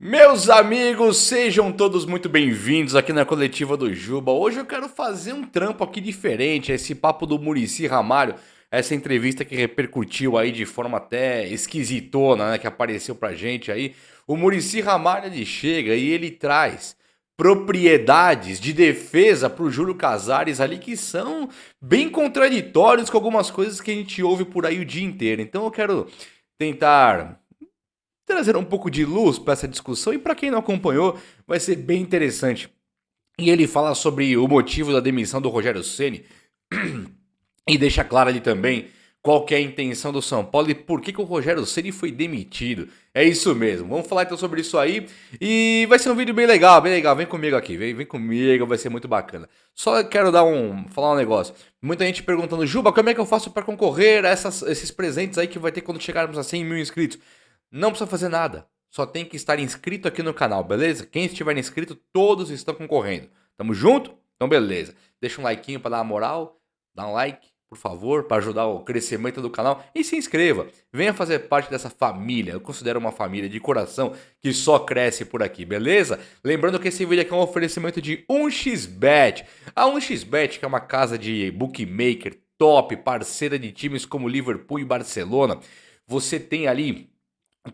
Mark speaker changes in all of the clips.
Speaker 1: Meus amigos, sejam todos muito bem-vindos aqui na coletiva do Juba. Hoje eu quero fazer um trampo aqui diferente, esse papo do Muricy Ramalho, essa entrevista que repercutiu aí de forma até esquisitona, né, que apareceu pra gente aí. O Muricy Ramalho ele chega e ele traz propriedades de defesa pro Júlio Casares ali que são bem contraditórios com algumas coisas que a gente ouve por aí o dia inteiro. Então eu quero tentar trazer um pouco de luz para essa discussão e para quem não acompanhou, vai ser bem interessante. E ele fala sobre o motivo da demissão do Rogério Ceni e deixa claro ali também qual que é a intenção do São Paulo e por que o Rogério Ceni foi demitido. É isso mesmo. Vamos falar então sobre isso aí e vai ser um vídeo bem legal, bem legal. Vem comigo aqui, vem comigo, vai ser muito bacana. Só quero falar um negócio. Muita gente perguntando, Juba, como é que eu faço para concorrer a esses presentes aí que vai ter quando chegarmos a 100 mil inscritos? Não precisa fazer nada. Só tem que estar inscrito aqui no canal, beleza? Quem estiver inscrito, todos estão concorrendo. Tamo junto? Então beleza. Deixa um likeinho pra dar uma moral. Dá um like, por favor, para ajudar o crescimento do canal. E se inscreva. Venha fazer parte dessa família. Eu considero uma família de coração que só cresce por aqui, beleza? Lembrando que esse vídeo aqui é um oferecimento de 1xBet. A 1xBet, que é uma casa de bookmaker top, parceira de times como Liverpool e Barcelona. Você tem ali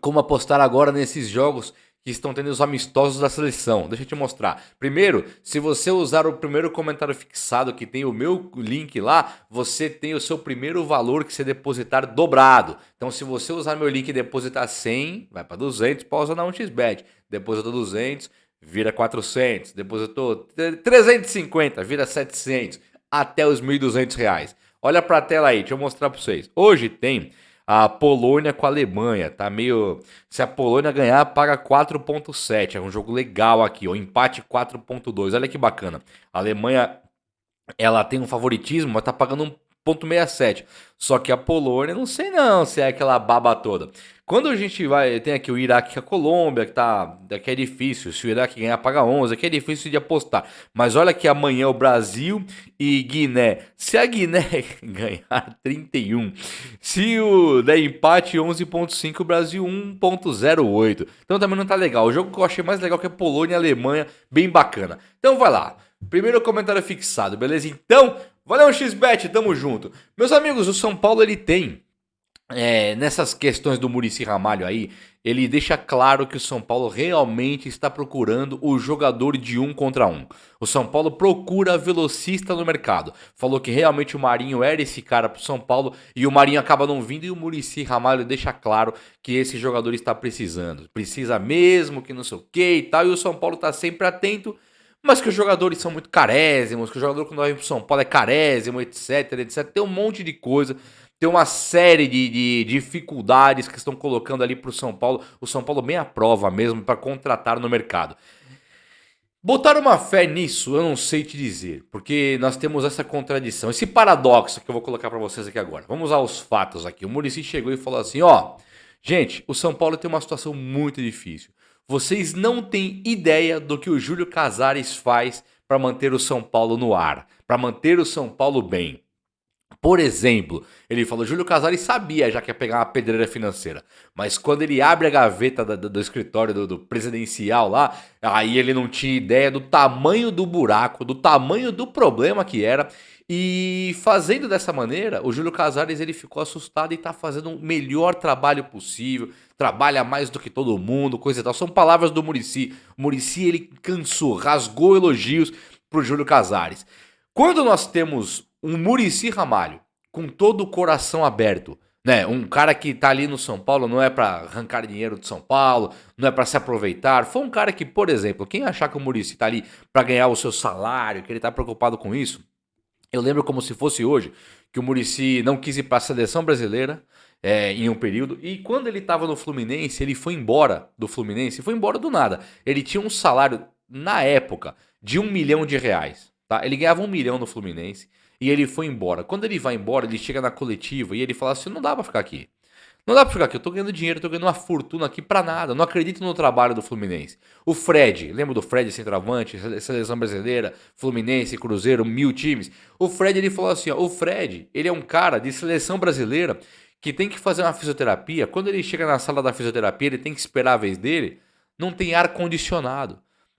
Speaker 1: como apostar agora nesses jogos que estão tendo os amistosos da seleção. Deixa eu te mostrar. Primeiro, se você usar o primeiro comentário fixado que tem o meu link lá, você tem o seu primeiro valor que você depositar dobrado. Então, se você usar meu link e depositar 100, vai para 200, pausa na 1xBet. Depositou 200, vira 400. Depositou 350, vira 700. Até os R$ 1.200. Olha para a tela aí, deixa eu mostrar para vocês. Hoje tem a Polônia com a Alemanha, tá meio... Se a Polônia ganhar, paga 4.7, é um jogo legal aqui, o empate 4.2, olha que bacana. A Alemanha, ela tem um favoritismo, mas tá pagando 1.67. Só que a Polônia, não sei não se é aquela baba toda. Quando a gente vai, tem aqui o Iraque e a Colômbia, que é difícil. Se o Iraque ganhar, paga 11, aqui é difícil de apostar. Mas olha que amanhã o Brasil e Guiné. Se a Guiné ganhar 31, se o der empate 11.5, o Brasil 1.08. Então também não tá legal. O jogo que eu achei mais legal que é Polônia e Alemanha, bem bacana. Então vai lá. Primeiro comentário fixado, beleza? Então, valeu XBet, tamo junto. Meus amigos, o São Paulo ele tem, nessas questões do Muricy Ramalho aí, ele deixa claro que o São Paulo realmente está procurando o jogador de 1 contra 1. O São Paulo procura velocista no mercado. Falou que realmente o Marinho era esse cara pro São Paulo e o Marinho acaba não vindo e o Muricy Ramalho deixa claro que esse jogador está precisando. Precisa mesmo, que não sei o que e tal, e o São Paulo tá sempre atento. Mas que os jogadores são muito carésimos, que o jogador quando vai pro São Paulo é carésimo, etc, etc. Tem um monte de coisa, tem uma série de dificuldades que estão colocando ali pro São Paulo. O São Paulo bem à prova mesmo para contratar no mercado. Botar uma fé nisso, eu não sei te dizer, porque nós temos essa contradição, esse paradoxo que eu vou colocar para vocês aqui agora. Vamos aos fatos aqui. O Muricy chegou e falou assim, ó, gente, o São Paulo tem uma situação muito difícil. Vocês não têm ideia do que o Júlio Casares faz para manter o São Paulo no ar, para manter o São Paulo bem. Por exemplo, ele falou, Júlio Casares sabia já que ia pegar uma pedreira financeira, mas quando ele abre a gaveta do escritório do presidencial lá, aí ele não tinha ideia do tamanho do buraco, do tamanho do problema que era, e fazendo dessa maneira, o Júlio Casares ele ficou assustado e tá fazendo o melhor trabalho possível, trabalha mais do que todo mundo, coisa e tal. São palavras do Muricy. O Muricy ele cansou, rasgou elogios pro Júlio Casares. Quando nós temos um Muricy Ramalho com todo o coração aberto, né? Um cara que tá ali no São Paulo não é pra arrancar dinheiro do São Paulo, não é pra se aproveitar. Foi um cara que, por exemplo, quem achar que o Muricy tá ali pra ganhar o seu salário, que ele tá preocupado com isso, eu lembro como se fosse hoje que o Muricy não quis ir pra seleção brasileira em um período, e quando ele tava no Fluminense, ele foi embora do Fluminense, foi embora do nada. Ele tinha um salário, na época, de R$ 1 milhão, tá? Ele ganhava 1 milhão no Fluminense e ele foi embora. Quando ele vai embora, ele chega na coletiva e ele fala assim, não dá pra ficar aqui. Não dá pra ficar aqui, eu tô ganhando dinheiro, eu tô ganhando uma fortuna aqui pra nada. Não acredito no trabalho do Fluminense. O Fred, lembra do Fred centroavante, seleção brasileira, Fluminense, Cruzeiro, 1000 times? O Fred, ele falou assim, ó, o Fred, ele é um cara de seleção brasileira que tem que fazer uma fisioterapia. Quando ele chega na sala da fisioterapia, ele tem que esperar a vez dele. não tem ar-condicionado.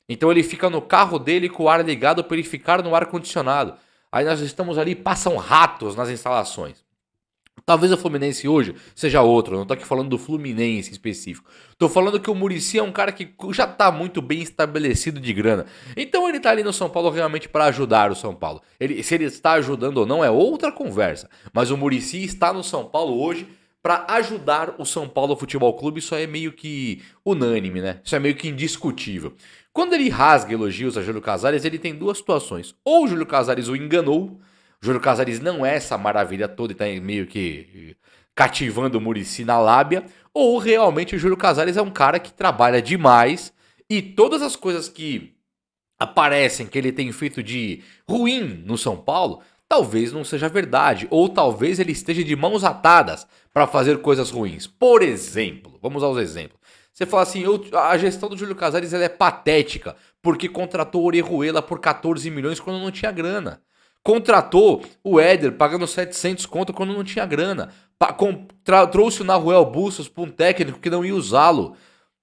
Speaker 1: Então ele fica no carro dele com o ar ligado para ele ficar no ar-condicionado. Aí nós estamos ali, passam ratos nas instalações. Talvez o Fluminense hoje seja outro, eu não tô aqui falando do Fluminense em específico. Tô falando que o Muricy é um cara que já tá muito bem estabelecido de grana. Então ele tá ali no São Paulo realmente para ajudar o São Paulo. Se ele está ajudando ou não é outra conversa. Mas o Muricy está no São Paulo hoje para ajudar o São Paulo Futebol Clube. Isso é meio que unânime, né? Isso é meio que indiscutível. Quando ele rasga elogios a Júlio Casares, ele tem duas situações. Ou o Júlio Casares o enganou. O Júlio Casares não é essa maravilha toda e tá meio que cativando o Muricy na lábia. Ou realmente o Júlio Casares é um cara que trabalha demais e todas as coisas que aparecem que ele tem feito de ruim no São Paulo, talvez não seja verdade. Ou talvez ele esteja de mãos atadas para fazer coisas ruins. Por exemplo, vamos aos exemplos. Você fala assim, a gestão do Júlio Casares ela é patética porque contratou o Orejuela por 14 milhões quando não tinha grana. Contratou o Éder pagando 700 conto quando não tinha grana. Trouxe o Nahuel Bustos para um técnico que não ia usá-lo.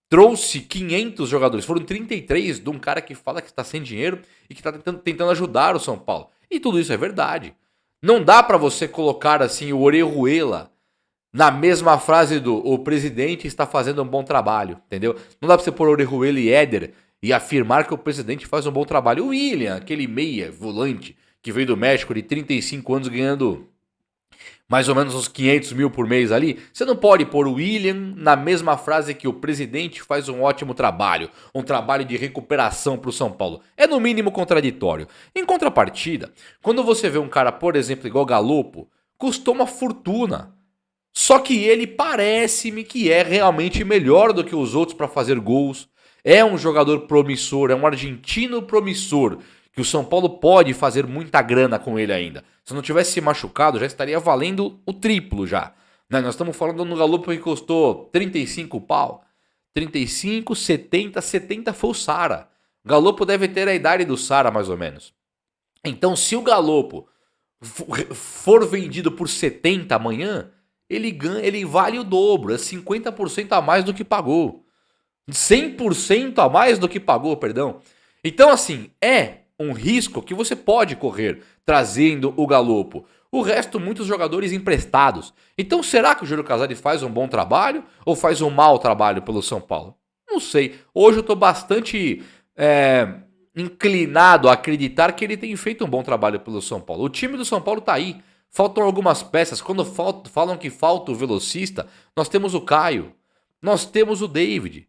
Speaker 1: Trouxe 500 jogadores. Foram 33 de um cara que fala que está sem dinheiro e que está tentando ajudar o São Paulo. E tudo isso é verdade. Não dá para você colocar assim o Orejuela na mesma frase do o presidente está fazendo um bom trabalho, entendeu? Não dá para você pôr Orejuela e Éder e afirmar que o presidente faz um bom trabalho. O William, aquele meia, volante, que veio do México de 35 anos ganhando mais ou menos uns 500 mil por mês ali, você não pode pôr o William na mesma frase que o presidente faz um ótimo trabalho, um trabalho de recuperação para o São Paulo. É no mínimo contraditório. Em contrapartida, quando você vê um cara, por exemplo, igual Galopo, custou uma fortuna. Só que ele parece-me que é realmente melhor do que os outros para fazer gols. É um jogador promissor, é um argentino promissor, que o São Paulo pode fazer muita grana com ele ainda. Se não tivesse se machucado, já estaria valendo o triplo já. Né? Nós estamos falando no Galopo que custou 35 pau. 35, 70, 70 foi o Sara. O Galopo deve ter a idade do Sara, mais ou menos. Então, se o Galopo for vendido por 70 amanhã, ele vale o dobro. É 50% a mais do que pagou. 100% a mais do que pagou, perdão. Então, assim, é um risco que você pode correr trazendo o Galopo. O resto, muitos jogadores emprestados. Então, será que o Júlio Casares faz um bom trabalho ou faz um mau trabalho pelo São Paulo? Não sei. Hoje eu estou bastante inclinado a acreditar que ele tem feito um bom trabalho pelo São Paulo. O time do São Paulo está aí. Faltam algumas peças. Quando falam que falta o velocista, nós temos o Caio. Nós temos o David.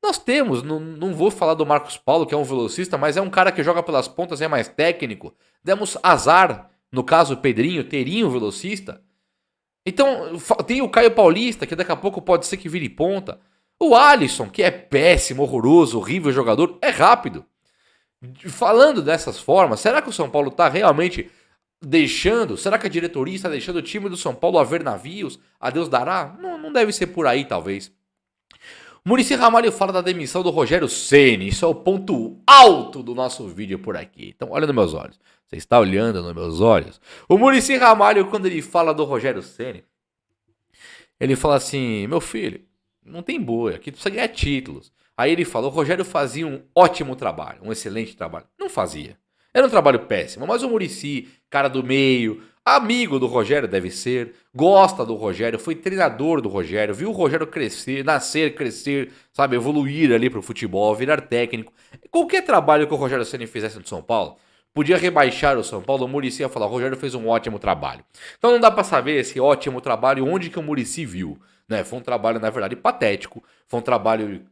Speaker 1: Nós temos, não vou falar do Marcos Paulo, que é um velocista, mas é um cara que joga pelas pontas, é mais técnico. Demos azar, no caso o Pedrinho, teria um velocista. Então, tem o Caio Paulista, que daqui a pouco pode ser que vire ponta. O Alisson, que é péssimo, horroroso, horrível jogador, é rápido. Falando dessas formas, será que o São Paulo está realmente deixando? Será que a diretoria está deixando o time do São Paulo a ver navios? A Deus dará? Não deve ser por aí, talvez. Muricy Ramalho fala da demissão do Rogério Ceni. Isso é o ponto alto do nosso vídeo por aqui. Então olha nos meus olhos. Você está olhando nos meus olhos? O Muricy Ramalho, quando ele fala do Rogério Ceni, ele fala assim, meu filho, não tem boi, aqui tu precisa ganhar títulos. Aí ele fala, o Rogério fazia um ótimo trabalho, um excelente trabalho. Não fazia. Era um trabalho péssimo, mas o Muricy, cara do meio, amigo do Rogério deve ser, gosta do Rogério, foi treinador do Rogério, viu o Rogério crescer, nascer, crescer, sabe, evoluir ali pro futebol, virar técnico. Qualquer trabalho que o Rogério Ceni fizesse no São Paulo, podia rebaixar o São Paulo, o Muricy ia falar, o Rogério fez um ótimo trabalho. Então não dá pra saber esse ótimo trabalho onde que o Muricy viu, né? Foi um trabalho, na verdade, patético, foi um trabalho,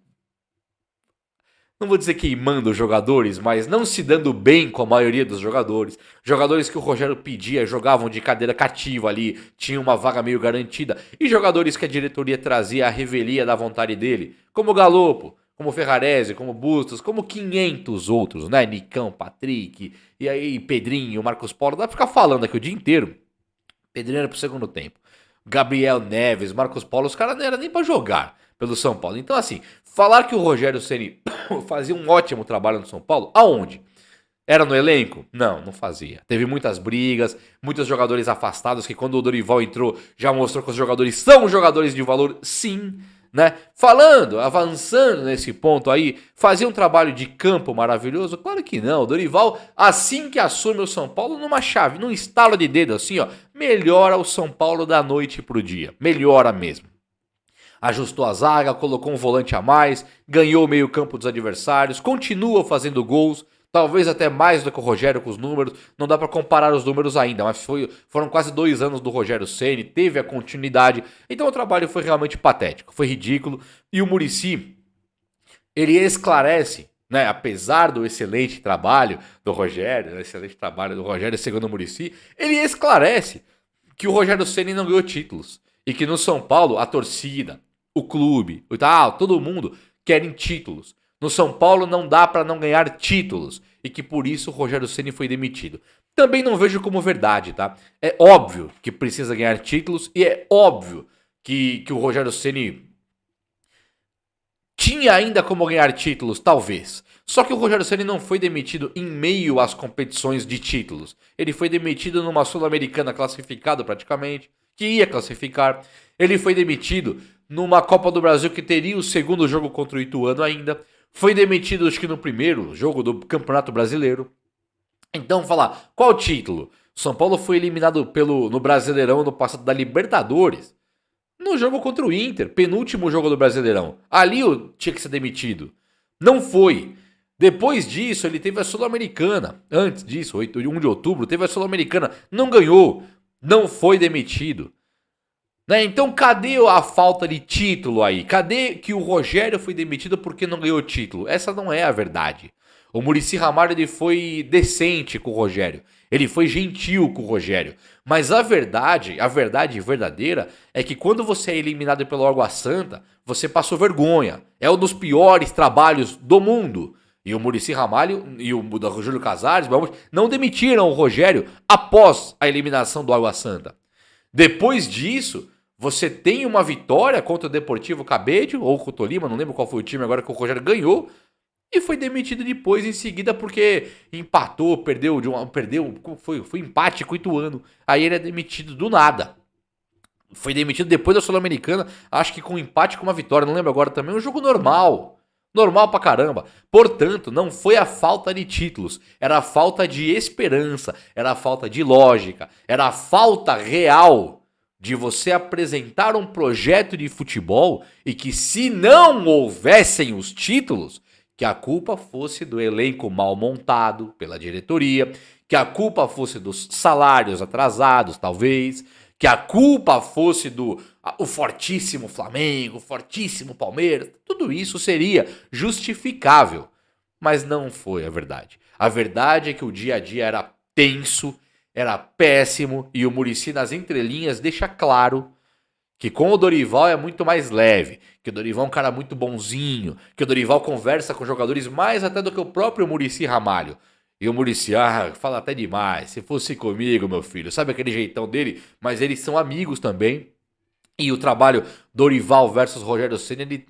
Speaker 1: não vou dizer queimando os jogadores, mas não se dando bem com a maioria dos jogadores. Jogadores que o Rogério pedia jogavam de cadeira cativa ali, tinham uma vaga meio garantida. E jogadores que a diretoria trazia a revelia da vontade dele, como o Galopo, como o Ferrarese, como o Bustos, como 500 outros, né? Nicão, Patrick, e aí Pedrinho, Marcos Paulo. Dá pra ficar falando aqui o dia inteiro. Pedrinho era pro segundo tempo. Gabriel Neves, Marcos Paulo, os caras não eram nem pra jogar pelo São Paulo. Então, assim, falar que o Rogério Ceni fazia um ótimo trabalho no São Paulo, aonde? Era no elenco? Não fazia. Teve muitas brigas, muitos jogadores afastados, que quando o Dorival entrou, já mostrou que os jogadores são jogadores de valor, sim. né? Avançando nesse ponto aí, fazia um trabalho de campo maravilhoso? Claro que não. O Dorival, assim que assume o São Paulo, numa chave, num estalo de dedo assim, ó, melhora o São Paulo da noite pro dia. Melhora mesmo. Ajustou a zaga, colocou um volante a mais, ganhou o meio-campo dos adversários, continua fazendo gols, talvez até mais do que o Rogério com os números. Não dá para comparar os números ainda, mas foram quase 2 anos do Rogério Ceni, teve a continuidade. Então o trabalho foi realmente patético, foi ridículo. E o Muricy, ele esclarece, né, apesar do excelente trabalho do Rogério, segundo o Muricy, ele esclarece que o Rogério Ceni não ganhou títulos e que no São Paulo a torcida, o clube, todo mundo querem títulos. No São Paulo não dá para não ganhar títulos e que por isso o Rogério Ceni foi demitido. Também não vejo como verdade, tá? É óbvio que precisa ganhar títulos e é óbvio que o Rogério Ceni tinha ainda como ganhar títulos, talvez. Só que o Rogério Ceni não foi demitido em meio às competições de títulos. Ele foi demitido numa Sul-Americana classificado praticamente, que ia classificar. Ele foi demitido numa Copa do Brasil que teria o segundo jogo contra o Ituano ainda. Foi demitido, acho que no primeiro jogo do Campeonato Brasileiro. Então, falar, qual título? São Paulo foi eliminado no Brasileirão no passado da Libertadores. No jogo contra o Inter, penúltimo jogo do Brasileirão. Ali tinha que ser demitido. Não foi. Depois disso, ele teve a Sul-Americana. Antes disso, 1 de outubro, teve a Sul-Americana. Não ganhou. Não foi demitido. Né? Então, cadê a falta de título aí? Cadê que o Rogério foi demitido porque não ganhou título? Essa não é a verdade. O Muricy Ramalho ele foi decente com o Rogério. Ele foi gentil com o Rogério. Mas a verdade verdadeira é que quando você é eliminado pelo Água Santa, você passou vergonha. É um dos piores trabalhos do mundo. E o Muricy Ramalho e o Júlio Casares não demitiram o Rogério após a eliminação do Água Santa. Depois disso, você tem uma vitória contra o Deportivo Cabede ou contra o Tolima, não lembro qual foi o time agora que o Rogério ganhou. E foi demitido depois, em seguida, porque empatou, foi empate com o Ituano. Aí ele é demitido do nada. Foi demitido depois da Sul-Americana, acho que com um empate com uma vitória, não lembro agora também. Um jogo normal. Normal pra caramba. Portanto, não foi a falta de títulos, era a falta de esperança, era a falta de lógica, era a falta real de você apresentar um projeto de futebol e que se não houvessem os títulos, que a culpa fosse do elenco mal montado pela diretoria, que a culpa fosse dos salários atrasados, talvez, que a culpa fosse do o fortíssimo Flamengo, fortíssimo Palmeiras, tudo isso seria justificável, mas não foi a verdade. A verdade é que o dia a dia era tenso, era péssimo e o Muricy nas entrelinhas deixa claro que com o Dorival é muito mais leve, que o Dorival é um cara muito bonzinho, que o Dorival conversa com jogadores mais até do que o próprio Muricy Ramalho. E o Muricy, fala até demais, se fosse comigo, meu filho, sabe aquele jeitão dele? Mas eles são amigos também. E o trabalho Dorival versus Rogério Ceni,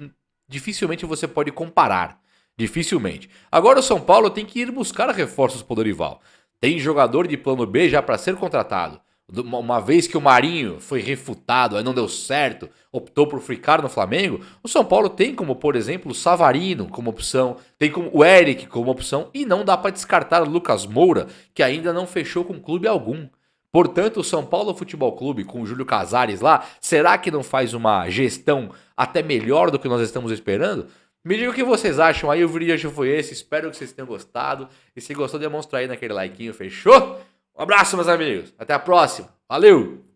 Speaker 1: dificilmente você pode comparar. Dificilmente. Agora o São Paulo tem que ir buscar reforços pro Dorival. Tem jogador de plano B já para ser contratado. Uma vez que o Marinho foi refutado, aí não deu certo, optou por ficar no Flamengo, o São Paulo tem como, por exemplo, o Savarino como opção, tem como o Eric como opção, e não dá para descartar o Lucas Moura, que ainda não fechou com clube algum. Portanto, o São Paulo Futebol Clube, com o Júlio Casares lá, será que não faz uma gestão até melhor do que nós estamos esperando? Me diga o que vocês acham aí, o vídeo de hoje foi esse, espero que vocês tenham gostado, e se gostou, demonstra aí naquele likeinho, fechou? Um abraço, meus amigos. Até a próxima. Valeu!